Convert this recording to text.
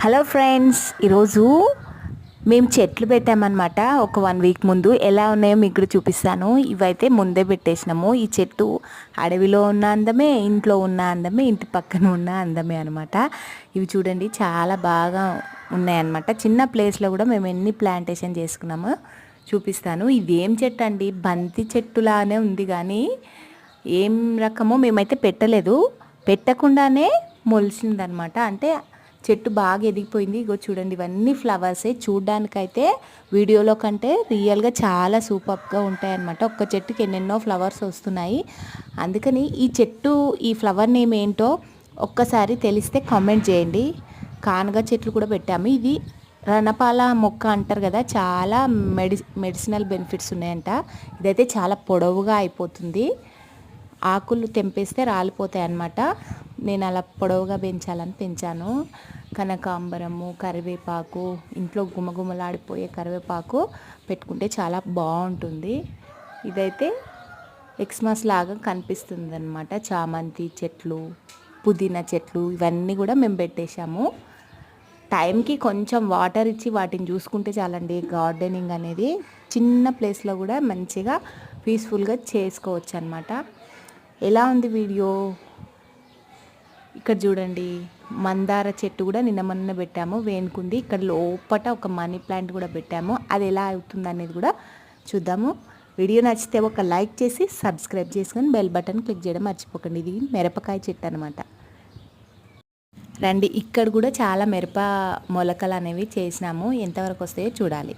Hello friends, ఈరోజు మేము చెట్లు పెట్టామన్నమాట. ఒక 1 వీక్ ముందు ఎలా ఉన్నాయో మీకు కూడా చూపిస్తాను. ఇవైతే ముందే పెట్టేసినాము. ఈ చెట్టు అడవిలో ఉన్న అందమే, ఇంట్లో ఉన్న అందమే, ఇంటి పక్కన ఉన్న అందమే అనమాట. ఇవి చూడండి చాలా బాగా ఉన్నాయన్నమాట. చిన్న ప్లేస్లో కూడా మేము ఎన్ని ప్లాంటేషన్ చేసుకున్నామో చూపిస్తాను. ఇది ఏం చెట్టు అండి, బంతి చెట్టులానే ఉంది కానీ ఏం రకమో మేమైతే పెట్టలేదు. పెట్టకుండానే మొలిసిందనమాట. అంటే చెట్టు బాగా ఎదిగిపోయింది. ఇగో చూడండి, ఇవన్నీ ఫ్లవర్సే. చూడ్డానికైతే వీడియోలో కంటే రియల్గా చాలా సూపర్గా ఉంటాయన్నమాట. ఒక్క చెట్టుకి ఎన్నెన్నో ఫ్లవర్స్ వస్తున్నాయి. అందుకని ఈ ఫ్లవర్ నేమ్ ఏంటో ఒక్కసారి తెలిస్తే కామెంట్ చేయండి. కానగ చెట్లు కూడా పెట్టాము. ఇది రణపాల మొక్క అంటారు కదా, చాలా మెడిసినల్ బెనిఫిట్స్ ఉన్నాయంట. ఇదైతే చాలా పొడవుగా అయిపోతుంది. ఆకులు తెంపేస్తే రాలిపోతాయి అన్నమాట. నేను అలా పొడవుగా పెంచాలని పెంచాను. కనకాంబరము, కరివేపాకు, ఇంట్లో గుమగుమలాడిపోయే కరివేపాకు పెట్టుకుంటే చాలా బాగుంటుంది. ఇదైతే ఎక్స్మాస్ లాగా కనిపిస్తుంది అనమాట. చామంతి చెట్లు, పుదీనా చెట్లు ఇవన్నీ కూడా మేము పెట్టేశాము. టైంకి కొంచెం వాటర్ ఇచ్చి వాటిని చూసుకుంటే చాలండి. గార్డెనింగ్ అనేది చిన్న ప్లేస్లో కూడా మంచిగా పీస్ఫుల్గా చేసుకోవచ్చు అనమాట. ఎలా ఉంది వీడియో? ఇక్కడ చూడండి, మందార చెట్టు కూడా నిన్న మొన్న పెట్టాము, వేనుకుంది. ఇక్కడ లోపట ఒక మనీ ప్లాంట్ కూడా పెట్టాము. అది ఎలా అవుతుంది అనేది కూడా చూద్దాము. వీడియో నచ్చితే ఒక లైక్ చేసి సబ్స్క్రైబ్ చేసుకొని బెల్ బటన్ క్లిక్ చేయడం మర్చిపోకండి. ఇది మిరపకాయ చెట్టు అనమాట. రండి, ఇక్కడ కూడా చాలా మిరప మొలకలు అనేవి చేసినాము. ఎంతవరకు వస్తాయో చూడాలి.